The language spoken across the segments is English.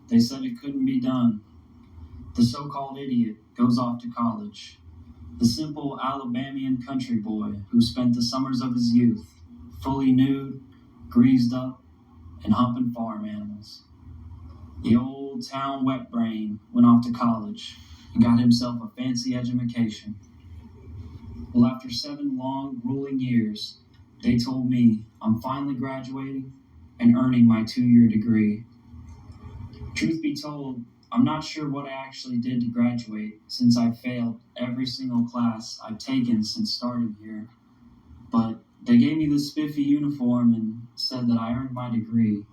They said it couldn't be done. The so-called idiot goes off to college. The simple Alabamian country boy who spent the summers of his youth fully nude, greased up, and humping farm animals. The old town wet brain went off to college and got himself a fancy education. Well, after 7 long, grueling years, they told me I'm finally graduating and earning my 2-year degree. Truth be told, I'm not sure what I actually did to graduate since I failed every single class I've taken since starting here. But they gave me this spiffy uniform and said that I earned my degree.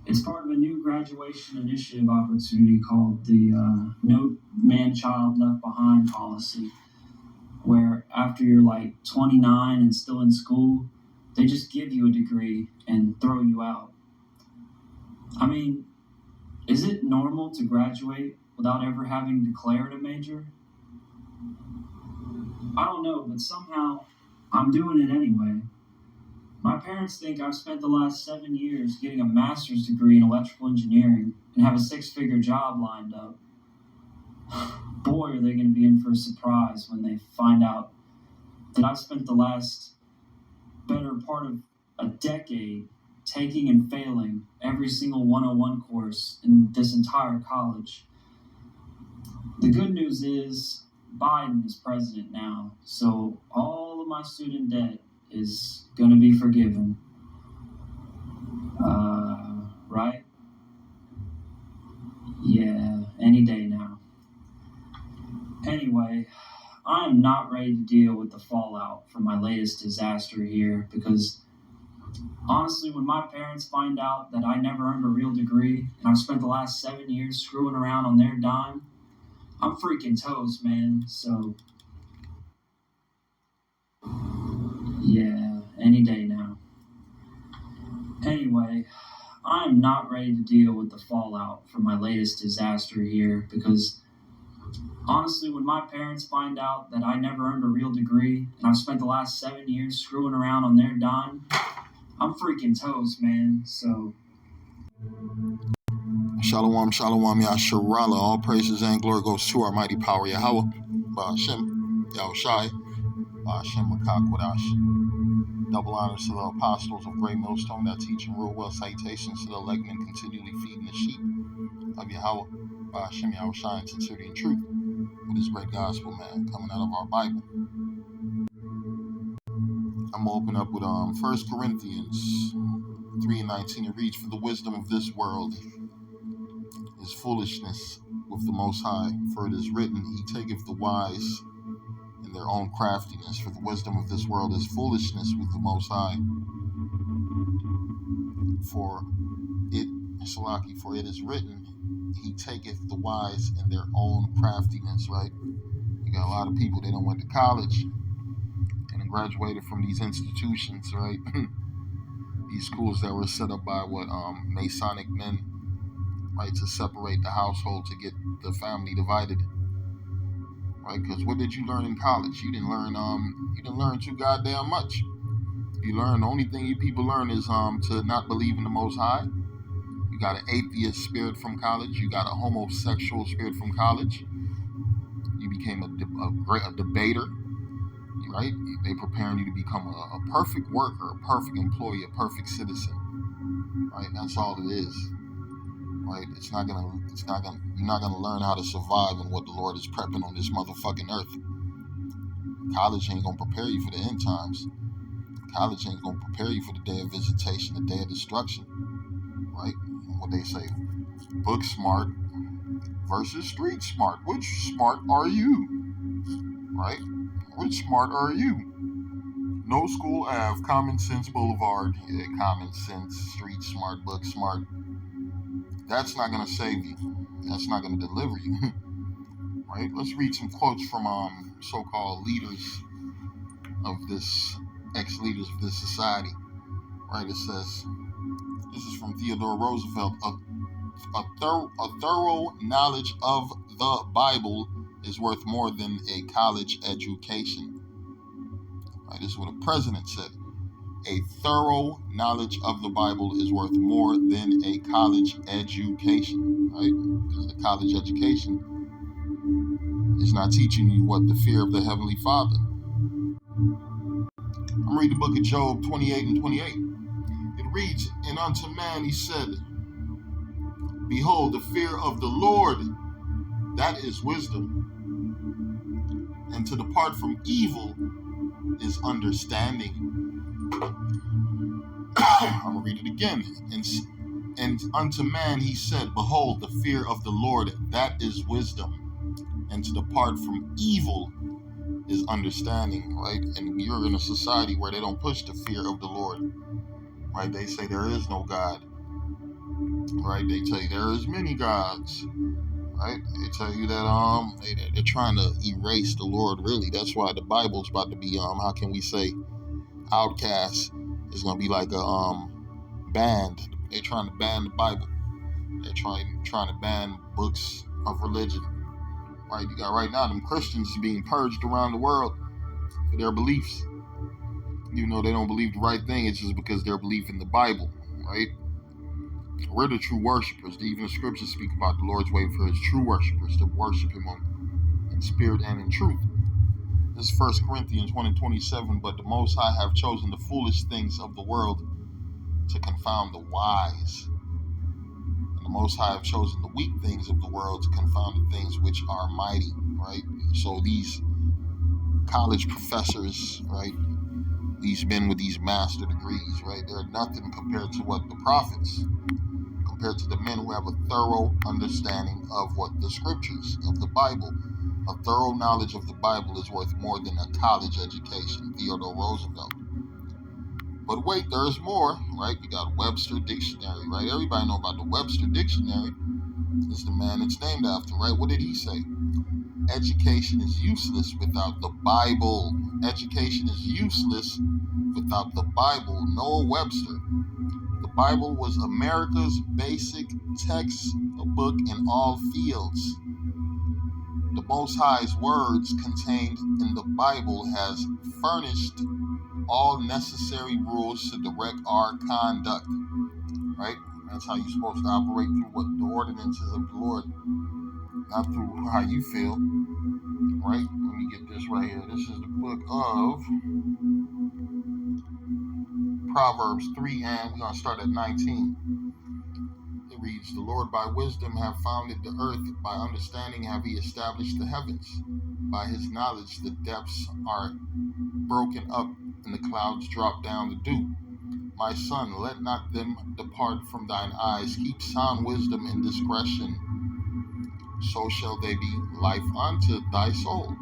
It's part of a new graduation initiative opportunity called the No Man-Child Left Behind policy, where after you're like 29 and still in school, they just give you a degree and throw you out. I mean, is it normal to graduate without ever having declared a major? I don't know, but somehow I'm doing it anyway. My parents think I've spent the last 7 years getting a master's degree in electrical engineering and have a 6-figure job lined up. Boy, are they going to be in for a surprise when they find out that I've spent the last better part of a decade taking and failing every single 101 course in this entire college. The good news is Biden is president now, so all of my student debt is going to be forgiven. Right? Yeah, any day now. Anyway, I am not ready to deal with the fallout from my latest disaster here because honestly, when my parents find out that I never earned a real degree and I've spent the last 7 years screwing around on their dime, I'm freaking toast, man. So, yeah, any day now. Anyway, I am not ready to deal with the fallout from my latest disaster here because honestly, when my parents find out that I never earned a real degree and I've spent the last 7 years screwing around on their dime, I'm freaking toast, man. So, Shalom, shalom, Yasharala. All praises and glory goes to our mighty power, Yahweh. Ba'ashem, Yahushai, Ba'ashem, Makakwadash. Double honors to the apostles of Great Millstone that teach and rule well. Salutations to the electmen continually feeding the sheep of Yahweh. Ba'ashem, Yahushai, in sincerity and truth. With this great gospel, man, coming out of our Bible. I'm going to open up with 1 Corinthians 3:19. It reads, "For the wisdom of this world is foolishness with the Most High. For it is written, He taketh the wise in their own craftiness. For the wisdom of this world is foolishness with the Most High. For it is written, He taketh the wise in their own craftiness," right? You got a lot of people, they done went to college and then graduated from these institutions, right? These schools that were set up by Masonic men, right, to separate the household, to get the family divided, right? Because what did you learn in college? You didn't learn too goddamn much. The only thing you people learn is to not believe in the Most High. You got an atheist spirit from college. You got a homosexual spirit from college. You became a debater, right? They preparing you to become a perfect worker, a perfect employee, a perfect citizen, right? That's all it is, right? You're not gonna learn how to survive in what the Lord is prepping on this motherfucking earth. College ain't gonna prepare you for the end times. College ain't gonna prepare you for the day of visitation, the day of destruction, right? What they say, book smart versus street smart. Which smart are you, right? Which smart are you? No School Ave, Common Sense Boulevard. Yeah, common sense, street smart, book smart. That's not gonna save you. That's not gonna deliver you, right? Let's read some quotes from so-called leaders of this, ex-leaders of this society, right? It says, this is from Theodore Roosevelt, a thorough knowledge of the Bible is worth more than a college education. Right, this is what a president said. A thorough knowledge of the Bible is worth more than a college education, right? Because the college education is not teaching you what the fear of the Heavenly Father. I'm reading the book of Job 28 and 28. It reads, and unto man he said, behold, the fear of the Lord, that is wisdom, and to depart from evil is understanding. I'm going to read it again. And unto man he said, behold, the fear of the Lord, that is wisdom, and to depart from evil is understanding, right? And you're in a society where they don't push the fear of the Lord, right? They say there is no God, right? They tell you there is many gods, right? They tell you that they're trying to erase the Lord. Really, that's why the Bible's about to be how can we say, outcast. It's gonna be like a banned. They're trying to ban the Bible. They're trying to ban books of religion. Right? You got right now them Christians being purged around the world for their beliefs. Even though they don't believe the right thing, it's just because their belief in the Bible, right? We're the true worshipers. Even the scriptures speak about the Lord's way for his true worshipers to worship him in spirit and in truth. This is 1 Corinthians 1:27, but the Most High have chosen the foolish things of the world to confound the wise. And the Most High have chosen the weak things of the world to confound the things which are mighty, right? So these college professors, right? These men with these master degrees, right? They're nothing compared to what the prophets, compared to the men who have a thorough understanding of what the scriptures of the Bible. A thorough knowledge of the Bible is worth more than a college education. Theodore Roosevelt. But wait, there's more, right? You got Webster Dictionary, right? Everybody know about the Webster Dictionary. It's the man it's named after, right? What did he say? Education is useless without the Bible. Education is useless without the Bible. Noah Webster. The Bible was America's basic textbook in all fields. The Most High's words contained in the Bible has furnished all necessary rules to direct our conduct, right? That's how you're supposed to operate, through what the ordinances of the Lord, not through how you feel, right? Let me get this right here. This is the book of Proverbs 3, and we're going to start at 19. It reads, the Lord by wisdom have founded the earth, by understanding have he established the heavens. By his knowledge the depths are broken up, and the clouds drop down the dew. My son, let not them depart from thine eyes. Keep sound wisdom and discretion. So shall they be life unto thy soul,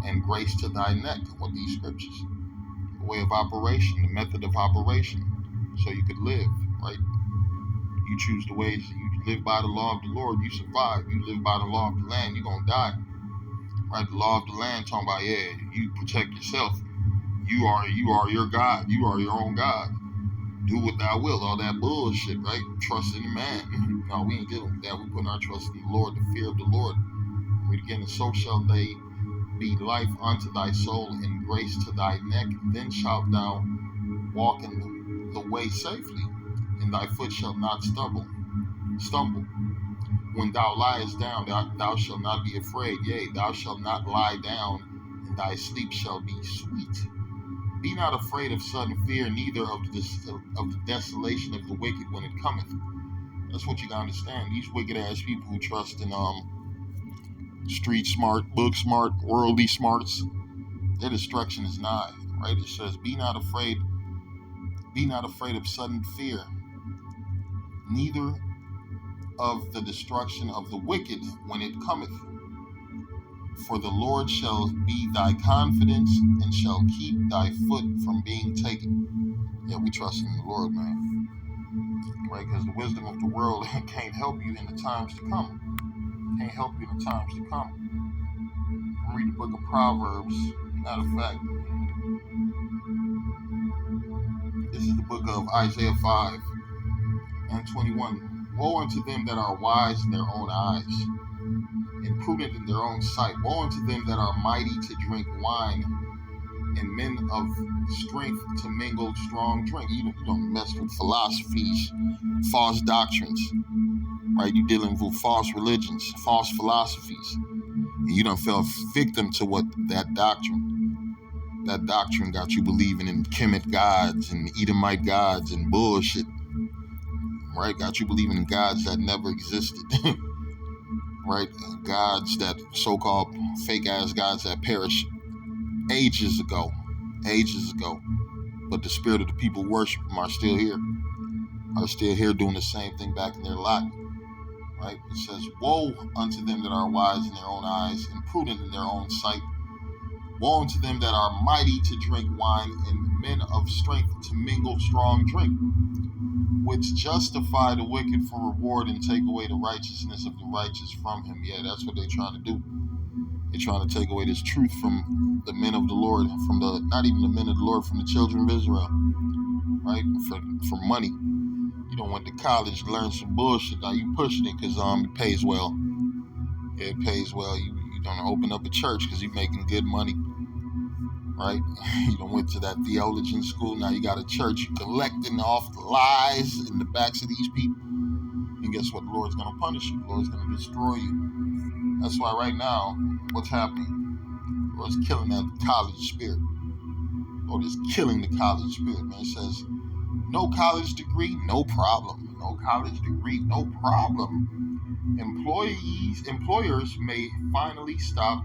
and grace to thy neck. What these scriptures? The way of operation, the method of operation, so you could live, right? You choose the ways, you live by the law of the Lord, you survive. You live by the law of the land, you're going to die. Right? The law of the land talking about, yeah, you protect yourself. You are your God. You are your own God. Do what thou wilt. All that bullshit, right? Trust in the man. No, we ain't dealing with that. We put our trust in the Lord, the fear of the Lord. Read again, and so shall they be life unto thy soul, and grace to thy neck. Then shalt thou walk in the way safely, and thy foot shall not stumble. When thou liest down, thou shalt not be afraid. Yea, thou shalt not lie down, and thy sleep shall be sweet. Be not afraid of sudden fear, neither of the desolation of the wicked when it cometh. That's what you gotta understand. These wicked ass people who trust in street smart, book smart, worldly smarts, their destruction is nigh. Right? It says, be not afraid of sudden fear, neither of the destruction of the wicked when it cometh. For the Lord shall be thy confidence, and shall keep thy foot from being taken. Yeah, we trust in the Lord, man. Right? Because the wisdom of the world can't help you in the times to come. Can't help you in the times to come. Read the book of Proverbs. Matter of fact, this is the book of Isaiah 5 and 21. Woe unto them that are wise in their own eyes, and prudent in their own sight. Woe unto them that are mighty to drink wine, and men of strength to mingle strong drink. You don't mess with philosophies, false doctrines, right? You're dealing with false religions, false philosophies. And you done fell victim to what that doctrine got you believing in Kemet gods and Edomite gods and bullshit, right? Got you believing in gods that never existed, right? Gods that so-called fake-ass gods that perished ages ago. But the spirit of the people worship them are still here doing the same thing back in their lot, right? It says, woe unto them that are wise in their own eyes and prudent in their own sight. Woe unto them that are mighty to drink wine and men of strength to mingle strong drink, which justify the wicked for reward and take away the righteousness of the righteous from him. Yeah, that's what they're trying to do. They're trying to take away this truth from the men of the Lord, not even the men of the Lord, from the children of Israel, right? For money. You don't went to college to learn some bullshit. Now you pushing it because it pays well. Yeah, it pays well. You don't open up a church because you're making good money, right? You don't went to that theologian school. Now you got a church. You collecting off the lies in the backs of these people. And guess what? The Lord's going to punish you. The Lord's going to destroy you. That's why right now, what's happening? The Lord's killing that college spirit. The Lord is killing the college spirit, man. It says, no college degree, no problem. No college degree, no problem. Employers may finally stop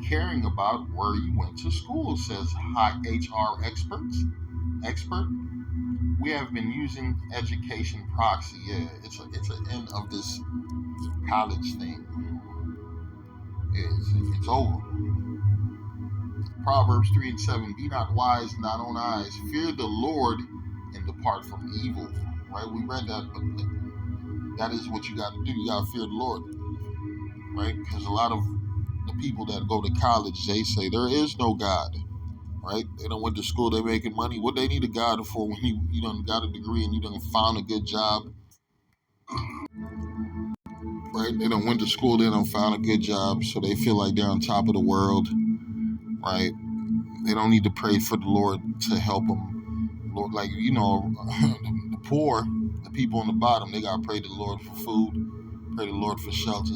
caring about where you went to school, says HR expert. We have been using education proxy. Yeah, it's an end of this college thing. It's over. Proverbs 3:7. Be not wise in thine own eyes. Fear the Lord and depart from evil. Right? We read that, but that is what you got to do. You got to fear the Lord. Right? Because a lot of the people that go to college, they say there is no God. Right? They don't went to school, they're making money. What they need a God for when you done got a degree and you done found a good job? Right? They done went to school, they done found a good job, so they feel like they're on top of the world. Right? They don't need to pray for the Lord to help them. Lord, like, the poor, the people on the bottom, they got to pray to the Lord for food, pray to the Lord for shelter.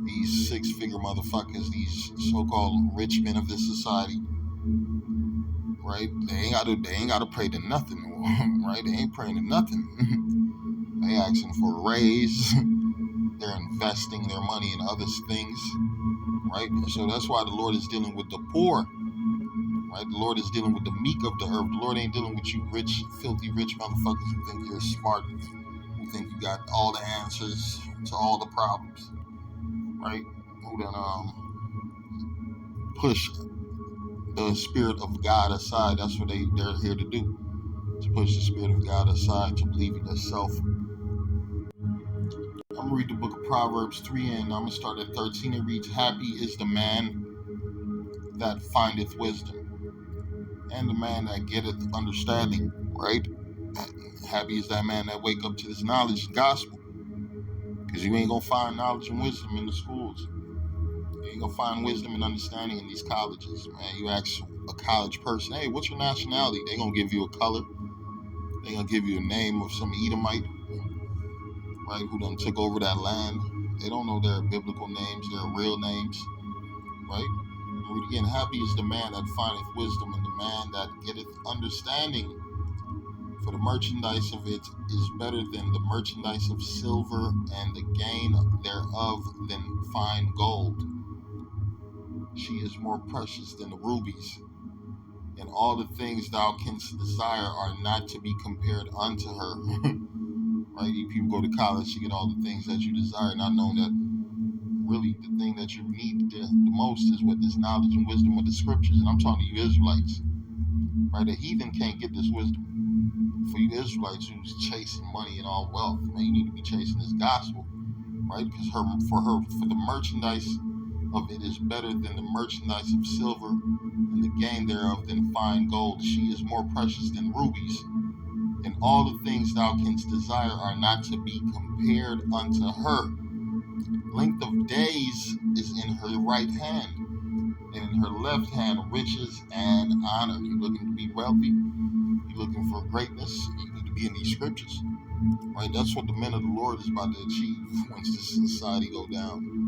These six-figure motherfuckers, these so-called rich men of this society, right? They ain't gotta pray to nothing, right? They ain't praying to nothing. They asking for a raise. They're investing their money in other things, right? So that's why the Lord is dealing with the poor, right? The Lord is dealing with the meek of the earth. The Lord ain't dealing with you rich, filthy rich motherfuckers who think you're smart, who think you got all the answers to all the problems, right? Who done push the spirit of God aside. That's what they're here to do, to push the spirit of God aside, to believe in yourself. I'm going to read the book of Proverbs 3, and I'm going to start at 13. It reads, happy is the man that findeth wisdom, and the man that getteth understanding, right? Happy is that man that wake up to this knowledge and gospel, because you ain't going to find knowledge and wisdom in the schools. You ain't going to find wisdom and understanding in these colleges, man. You ask a college person, hey, what's your nationality? They're going to give you a color. They're going to give you a name of some Edomite, right, who done took over that land. They don't know their biblical names, their real names, right? Read again, happy is the man that findeth wisdom, and the man that getteth understanding. For the merchandise of it is better than the merchandise of silver, and the gain thereof than fine gold. She is more precious than the rubies, and all the things thou canst desire are not to be compared unto her. Right? You people go to college to get all the things that you desire, not knowing that really the thing that you need the most is what this knowledge and wisdom of the scriptures. And I'm talking to you Israelites, right? A heathen can't get this wisdom. For you Israelites who's chasing money and all wealth, man, you need to be chasing this gospel, right? Because for the merchandise of it is better than the merchandise of silver, and the gain thereof than fine gold. She is more precious than rubies, and all the things thou canst desire are not to be compared unto her. Length of days is in her right hand, and in her left hand riches and honor. You looking to be wealthy? You looking for greatness? You need to be in these scriptures, right? That's what the men of the Lord is about to achieve once this society go down.